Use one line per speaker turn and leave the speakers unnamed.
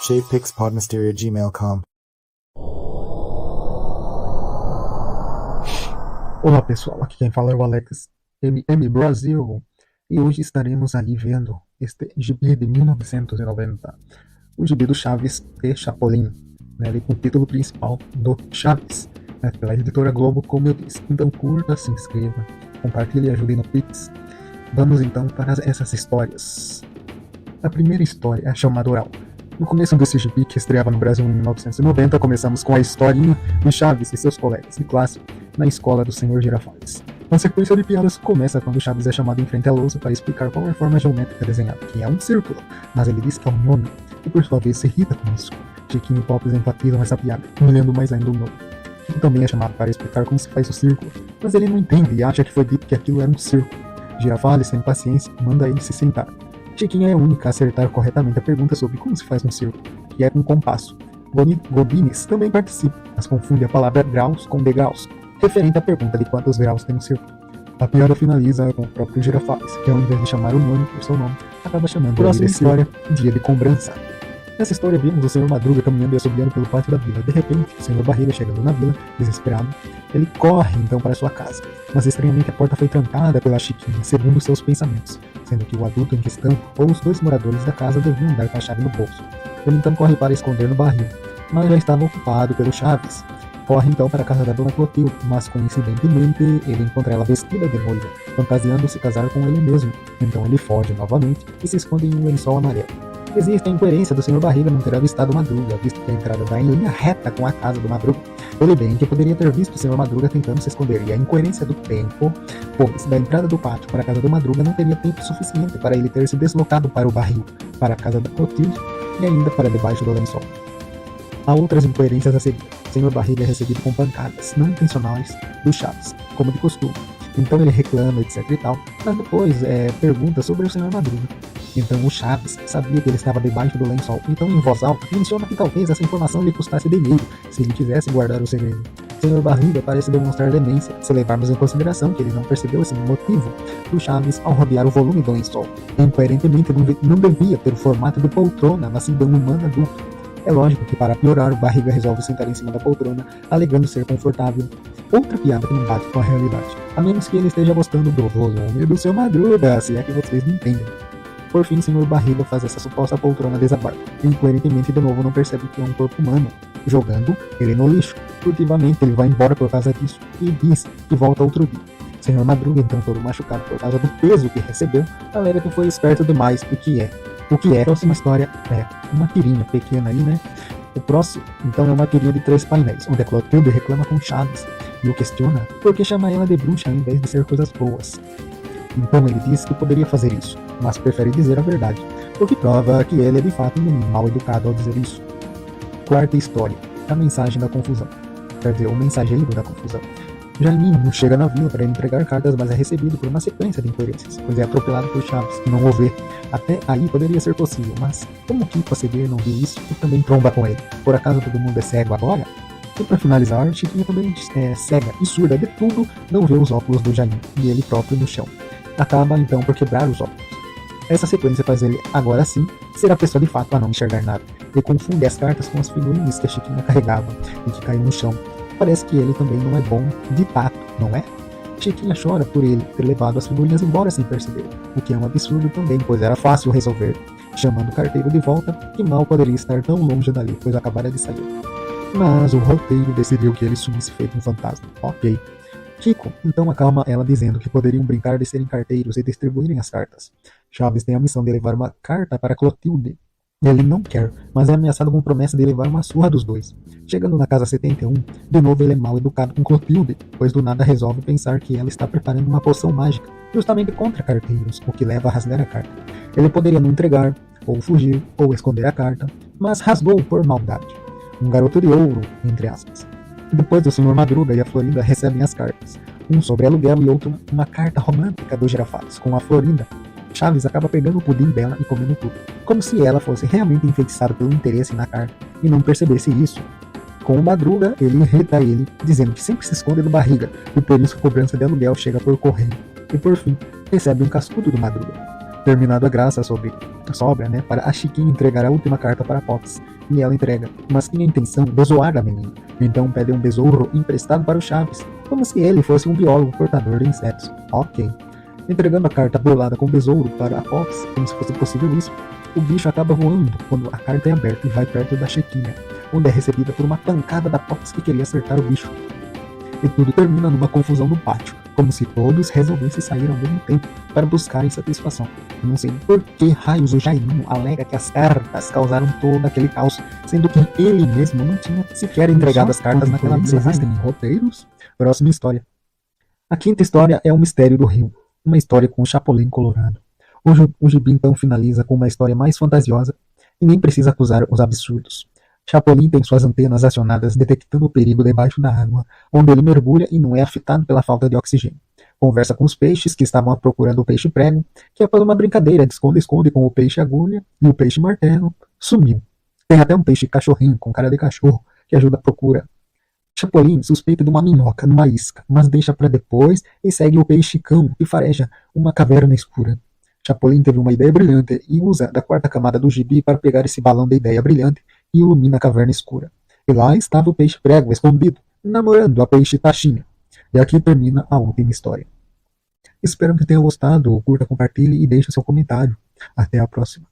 jpixpodmysteria@gmail.com.
Olá pessoal, aqui quem fala é o Alex MM Brasil e hoje estaremos aí vendo este gibi de 1990, o gibi do Chaves e Chapolin, né, ali com o título principal do Chaves, né, pela editora Globo, como eu disse. Então curta, se inscreva, compartilhe e ajude no Pix. Vamos então para essas histórias. A primeira história é chamada Oral. No começo desse gibi, que estreava no Brasil em 1990, começamos com a historinha de Chaves e seus colegas de classe na escola do Senhor Girafales. A sequência de piadas começa quando Chaves é chamado em frente à lousa para explicar qual é a forma geométrica desenhada, que é um círculo, mas ele diz que é um nome, e por sua vez se irrita com isso. Chiquinho e Pops enfatizam essa piada, humilhando mais ainda o nome. Chico também é chamado para explicar como se faz o círculo, mas ele não entende e acha que foi dito que aquilo era um círculo. Girafales, sem paciência, manda ele se sentar. Chiquinha é a única a acertar corretamente a pergunta sobre como se faz um círculo, que é com compasso. Gobines também participa, mas confunde a palavra graus com degraus, referente à pergunta de quantos graus tem um círculo. A piada finaliza com o próprio Girafales, que ao invés de chamar o nome por seu nome, acaba chamando ele de história Dia de Cobrança. Nessa história vimos o Senhor Madruga caminhando e assobiando pelo pátio da vila. De repente, o Senhor Barriga chegando na vila, desesperado, ele corre então para sua casa, mas estranhamente a porta foi trancada pela Chiquinha, segundo seus pensamentos, sendo que o adulto em questão ou os dois moradores da casa deviam andar com a chave no bolso. Ele então corre para esconder no barril, mas já estava ocupado pelo Chaves. Corre então para a casa da Dona Clotilde, mas coincidentemente ele encontra ela vestida de noiva, fantasiando se casar com ele mesmo. Então ele foge novamente e se esconde em um lençol amarelo. Existe a incoerência do Senhor Barriga não ter avistado o Madruga, visto que a entrada dá em linha reta com a casa do Madruga. Ele bem que poderia ter visto o Senhor Madruga tentando se esconder, e a incoerência do tempo, pois da entrada do pátio para a casa do Madruga não teria tempo suficiente para ele ter se deslocado para o barril, para a casa da Clotilde e ainda para debaixo do lençol. Há outras incoerências a seguir. O Senhor Barriga é recebido com pancadas não intencionais do Chaves, como de costume. Então ele reclama, etc e tal, mas depois pergunta sobre o Senhor Madruga. Então o Chaves sabia que ele estava debaixo do lençol, então em voz alta menciona que talvez essa informação lhe custasse dinheiro, se ele quisesse guardar o segredo. O Senhor Barriga parece demonstrar demência, se levarmos em consideração que ele não percebeu esse motivo do Chaves ao rodear o volume do lençol. Incoerentemente não devia ter o formato de poltrona, mas sim de uma humana dupla. É lógico que para piorar, o Barriga resolve sentar em cima da poltrona, alegando ser confortável. Outra piada que não bate com a realidade, a menos que ele esteja gostando do volume do seu Madruga, se é que vocês não entendem. Por fim, o Senhor Barriga faz essa suposta poltrona desabar, e incoerentemente de novo não percebe que é um corpo humano, jogando ele no lixo. Furtivamente ele vai embora por causa disso, e diz que volta outro dia. O Senhor Madruga, então todo machucado por causa do peso que recebeu, alega que foi esperto demais, o que é. A próxima história é uma tirinha pequena aí, né? O próximo, então, é uma tirinha de 3 painéis, onde a Clotilde reclama com Chaves e o questiona por que chama ela de bruxa ao invés de ser coisas boas. Então ele diz que poderia fazer isso, mas prefere dizer a verdade, o que prova que ele é de fato um menino mal educado ao dizer isso. Quarta história, a mensagem da confusão. Quer dizer, o mensageiro da confusão. Jaiminho chega na vila para entregar cartas, mas é recebido por uma sequência de incoerências, pois é atropelado por Chaves, que não o vê. Até aí poderia ser possível, mas como Kiko a seguir não viu isso e também tromba com ele? Por acaso todo mundo é cego agora? E para finalizar, Chiquinha também é cega e surda de tudo, não vê os óculos do Jaiminho e ele próprio no chão. Acaba então por quebrar os óculos. Essa sequência faz ele, agora sim, ser a pessoa de fato a não enxergar nada. Ele confunde as cartas com as figurinhas que a Chiquinha carregava e que caem no chão. Parece que ele também não é bom de tato, não é? Chiquinha chora por ele ter levado as figurinhas embora sem perceber, o que é um absurdo também, pois era fácil resolver, chamando o carteiro de volta, que mal poderia estar tão longe dali, pois acabara de sair. Mas o roteiro decidiu que ele sumisse feito um fantasma. Ok. Kiko então acalma ela dizendo que poderiam brincar de serem carteiros e distribuírem as cartas. Chaves tem a missão de levar uma carta para Clotilde. Ele não quer, mas é ameaçado com promessa de levar uma surra dos dois. Chegando na casa 71, de novo ele é mal educado com Clotilde, pois do nada resolve pensar que ela está preparando uma poção mágica, justamente contra carteiros, o que leva a rasgar a carta. Ele poderia não entregar, ou fugir, ou esconder a carta, mas rasgou por maldade. Um garoto de ouro, entre aspas. Depois o Senhor Madruga e a Florinda recebem as cartas, um sobre aluguel e outro uma carta romântica do Girafales com a Florinda. Chaves acaba pegando o pudim dela e comendo tudo, como se ela fosse realmente enfeitiçada pelo interesse na carta e não percebesse isso. Com o Madruga, ele irrita ele, dizendo que sempre se esconde do Barriga e por isso a cobrança de aluguel chega por correio. E por fim, recebe um cascudo do Madruga. Terminada a graça sobra, né, para a Chiquinha entregar a última carta para Pops. E ela entrega, mas tinha a intenção de zoar a menina. Então pede um besouro emprestado para o Chaves, como se ele fosse um biólogo portador de insetos. Ok. Entregando a carta bolada com o besouro para a Pops, como se fosse possível isso, o bicho acaba voando quando a carta é aberta e vai perto da Chiquinha, onde é recebida por uma pancada da Pops que queria acertar o bicho. E tudo termina numa confusão no pátio, como se todos resolvessem sair ao mesmo tempo para buscarem satisfação. Não sei por que raios o Jairinho alega que as cartas causaram todo aquele caos, sendo que ele mesmo não tinha sequer entregado as cartas naquela mesa. Existem roteiros? Próxima história. A quinta história é O Mistério do Rio, uma história com o Chapolin Colorado. O gibi então finaliza com uma história mais fantasiosa e nem precisa acusar os absurdos. Chapolin tem suas antenas acionadas detectando o perigo debaixo da água, onde ele mergulha e não é afetado pela falta de oxigênio. Conversa com os peixes que estavam procurando o peixe prego, que após uma brincadeira de esconde-esconde com o peixe agulha e o peixe martelo, sumiu. Tem até um peixe cachorrinho com cara de cachorro que ajuda a procura. Chapolin suspeita de uma minhoca numa isca, mas deixa para depois e segue o peixe-cão que fareja uma caverna escura. Chapolin teve uma ideia brilhante e usa da quarta camada do gibi para pegar esse balão de ideia brilhante e ilumina a caverna escura. E lá estava o peixe prego escondido, namorando a peixe taxinha. E aqui termina a última história. Espero que tenha gostado, curta, compartilhe e deixe seu comentário. Até a próxima.